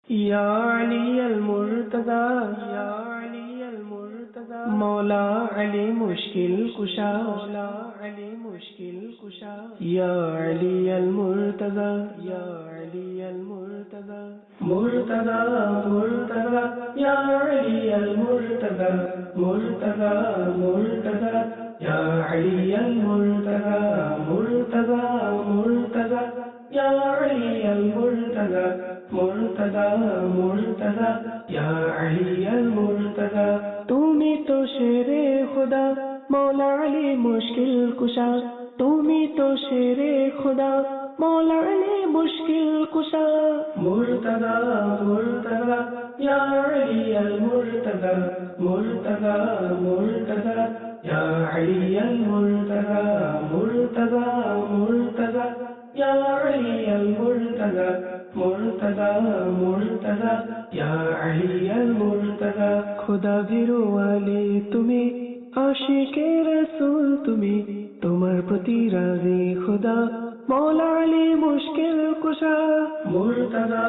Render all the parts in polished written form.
या अली अल मुर्तज़ा, या अली अल मुर्तज़ा, मौला अली मुश्किल कुशा, मौला अली मुश्किल कुशा, या अली अल मुर्तज़ा, या अली अल मुर्तज़ा, मुर्तज़ा मुर्तज़ा, या अली अल मुर्तज़ा, मुर्तज़ा मुर्तज़ा, या अली अल मुर्तज़ा, मुर्तज़ा मुर्तज़ा, या अली अल मुर्तज़ा, मुर्तज़ा मुर्तज़ा, या अली अल मुर्तज़ा। তুমি তো শেরে খুদা মৌলা আলী মুশকিল কুশা, তুমি তো শেরে খুদা মৌলা আলী মুশকিল কুশা। মুর্তজা মুর্তজা, ইয়া আলী আল মুর্তজা, মুর্তজা মুর্তজা, ইয়া আলী আল মুর্তজা, মুর্তজা মুর্তজা, ইয়া আলী আল মুর্তজা, মুর্তজা মুর্তজা, ইয়া আলী আল মুর্তজা। খুদা ভীরু আলী তুমি, আশিকে রাসূল তুমি, তোমার প্রতি রাজি খুদা মৌলা আলী মুশকিল কুশা। মুর্তজা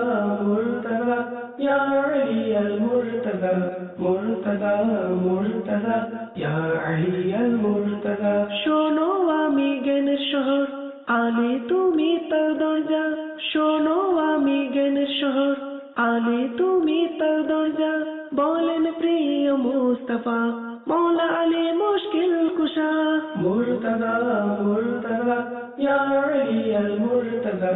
মুর্তজা, ইয়া আলী আল মুর্তজা, মুর্তজা মুর্তজা, ইয়া আলী আল মুর্তজা। শোনো আমি জ্ঞানের শহর, আলী তুমি তার দরজা। শোনো আমি জ্ঞানের শহর, আলী তুমি তার দরজা। বলেন প্রিয় মুস্তাফা মৌলা আলী মুশকিল কুশা। মুর্তজা মুর্তজা, ইয়া আলী আল মুর্তজা,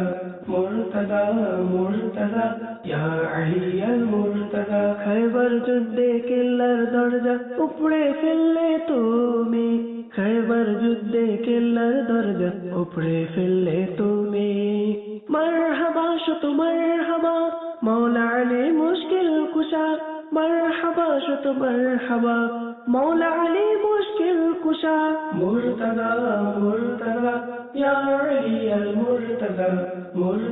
মুর্তজা মুর্তজা, ইয়া আলী আল মুর্তজা। খায়বার যুদ্ধে কেল্লার দরজা উপড়ে ফেললে তুমি, খায়বার যুদ্ধে কেল্লার দরজা উপড়ে ফেললে তুমি। মারহাবা শত মারহাবা মৌলা আলী মুশকিল কুশা, মারহাবা শত মারহাবা মৌলা আলী মুশকিল কুশা। মুর্তজা মুর্তজা, ইয়া আলী আল মুর্তজা, মুর্তজা